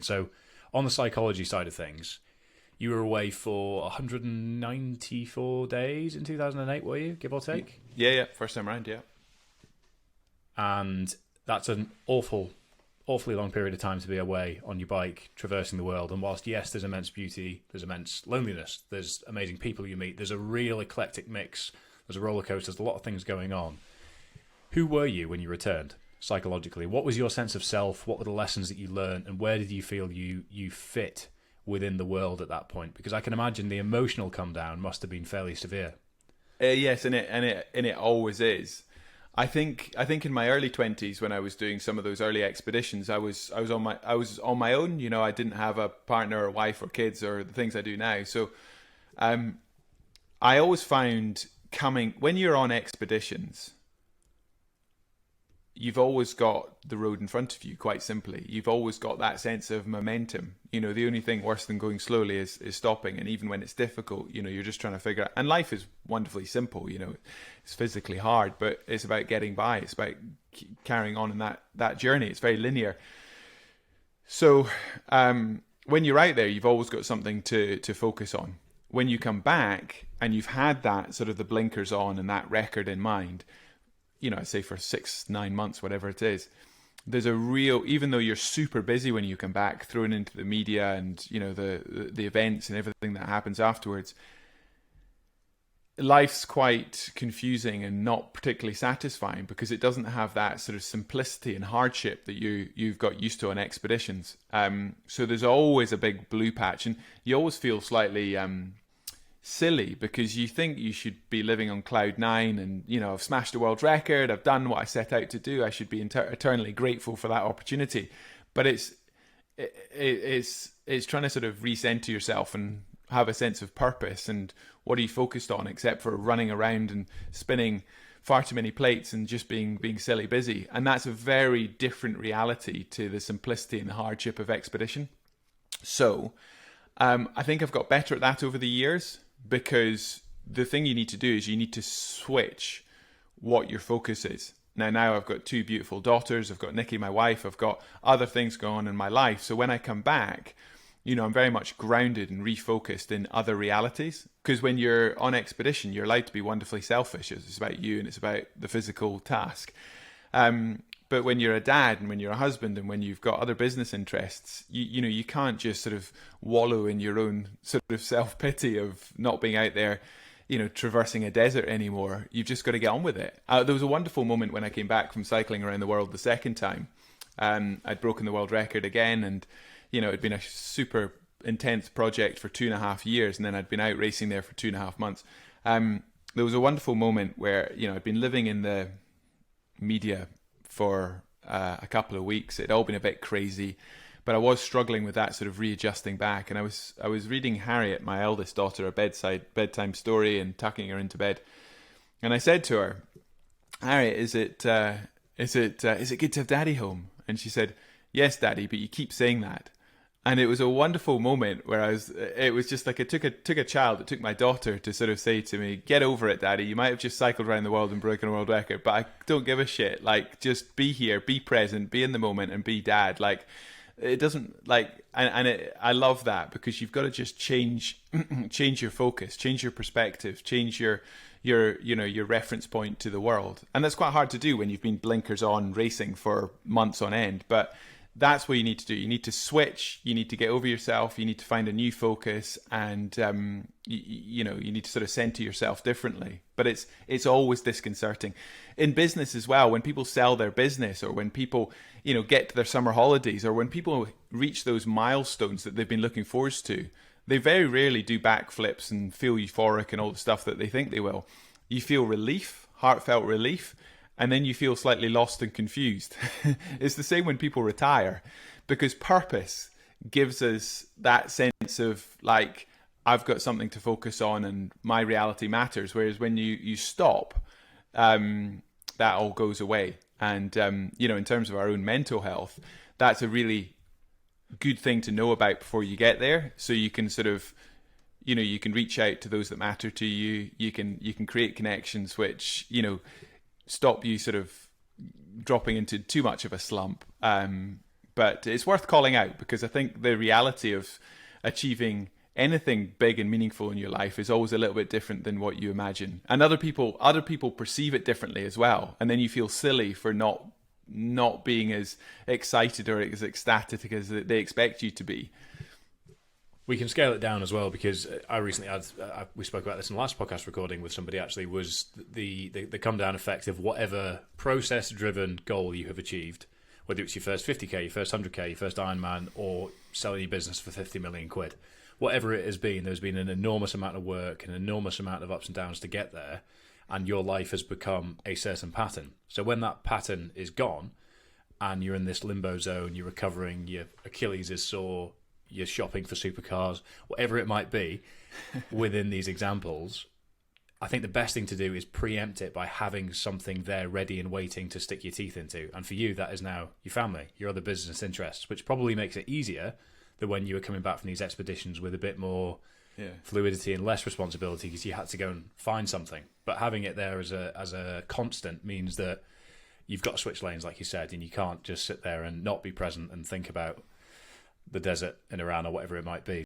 So, on the psychology side of things, you were away for 194 days in 2008, were you, give or take? Yeah, first time around, yeah. And that's an awfully long period of time to be away on your bike, traversing the world. And whilst, yes, there's immense beauty, there's immense loneliness, there's amazing people you meet, there's a real eclectic mix, there's a roller coaster, there's a lot of things going on. Who were you when you returned psychologically? What was your sense of self? What were the lessons that you learned? And where did you feel you fit within the world at that point? Because I can imagine the emotional come down must have been fairly severe. Yes, and it always is. I think in my early 20s, when I was doing some of those early expeditions, I was on my own. You know, I didn't have a partner or wife or kids or the things I do now. So I always found, coming when you're on expeditions, you've always got the road in front of you, quite simply. You've always got that sense of momentum. You know, the only thing worse than going slowly is stopping. And even when it's difficult, you know, you're just trying to figure out. And life is wonderfully simple, you know. It's physically hard, but it's about getting by. It's about carrying on in that journey. It's very linear. So when you're out there, you've always got something to focus on. When you come back and you've had that sort of the blinkers on and that record in mind, you know, I'd say for 6-9 months, whatever it is, there's a real, even though you're super busy when you come back, thrown into the media and, you know, the events and everything that happens afterwards, life's quite confusing and not particularly satisfying because it doesn't have that sort of simplicity and hardship that you've got used to on expeditions. So there's always a big blue patch, and you always feel slightly silly because you think you should be living on cloud nine, and you know, I've smashed a world record, I've done what I set out to do, I should be eternally grateful for that opportunity. But it's trying to sort of recenter yourself and have a sense of purpose, and what are you focused on except for running around and spinning far too many plates and just being silly busy. And that's a very different reality to the simplicity and the hardship of expedition. So I think I've got better at that over the years, because the thing you need to do is you need to switch what your focus is. Now I've got two beautiful daughters, I've got Nikki, my wife, I've got other things going on in my life. So when I come back, you know, I'm very much grounded and refocused in other realities. Because when you're on expedition, you're allowed to be wonderfully selfish. It's about you and it's about the physical task. But when you're a dad and when you're a husband and when you've got other business interests, you know, you can't just sort of wallow in your own sort of self-pity of not being out there, you know, traversing a desert anymore. You've just got to get on with it. There was a wonderful moment when I came back from cycling around the world the second time. I'd broken the world record again, and, you know, it'd been a super intense project for 2.5 years, and then I'd been out racing there for 2.5 months. There was a wonderful moment where, you know, I'd been living in the media for a couple of weeks. It'd all been a bit crazy, but I was struggling with that sort of readjusting back. And I was reading Harriet, my eldest daughter, a bedtime story and tucking her into bed. And I said to her, "Harriet, is it good to have Daddy home?" And she said, "Yes, Daddy, but you keep saying that." And it was a wonderful moment where it was just like, it took a child, it took my daughter to sort of say to me, "Get over it, Daddy. You might have just cycled around the world and broken a world record, but I don't give a shit. Like, just be here, be present, be in the moment and be dad." Like, it doesn't like, I love that, because you've got to just change your focus, change your perspective, change your you know, your reference point to the world. And that's quite hard to do when you've been blinkers on racing for months on end. But that's what you need to do. You need to switch. You need to get over yourself. You need to find a new focus, and you know, you need to sort of center yourself differently. But it's always disconcerting in business as well. When people sell their business, or when people, you know, get to their summer holidays, or when people reach those milestones that they've been looking forward to, they very rarely do backflips and feel euphoric and all the stuff that they think they will. You feel relief, heartfelt relief. And then you feel slightly lost and confused. It's the same when people retire, because purpose gives us that sense of like, I've got something to focus on and my reality matters. Whereas when you stop, that all goes away. And, you know, in terms of our own mental health, that's a really good thing to know about before you get there. So you can sort of, you know, you can reach out to those that matter to you. You can create connections which, you know, stop you sort of dropping into too much of a slump, But it's worth calling out because I think the reality of achieving anything big and meaningful in your life is always a little bit different than what you imagine, and other people perceive it differently as well, and then you feel silly for not being as excited or as ecstatic as they expect you to be. We can scale it down as well, because I recently had, we spoke about this in the last podcast recording with somebody actually, was the come down effect of whatever process driven goal you have achieved, whether it's your first 50k, your first 100k, your first Ironman, or selling your business for 50 million quid. Whatever it has been, there's been an enormous amount of work, an enormous amount of ups and downs to get there, and your life has become a certain pattern. So when that pattern is gone, and you're in this limbo zone, you're recovering, your Achilles is sore, you're shopping for supercars, whatever it might be, within these examples, I think the best thing to do is preempt it by having something there ready and waiting to stick your teeth into. And for you, that is now your family, your other business interests, which probably makes it easier than when you were coming back from these expeditions with a bit more fluidity and less responsibility, because you had to go and find something. But having it there as a constant means that you've got to switch lanes, like you said, and you can't just sit there and not be present and think about the desert in Iran or whatever it might be.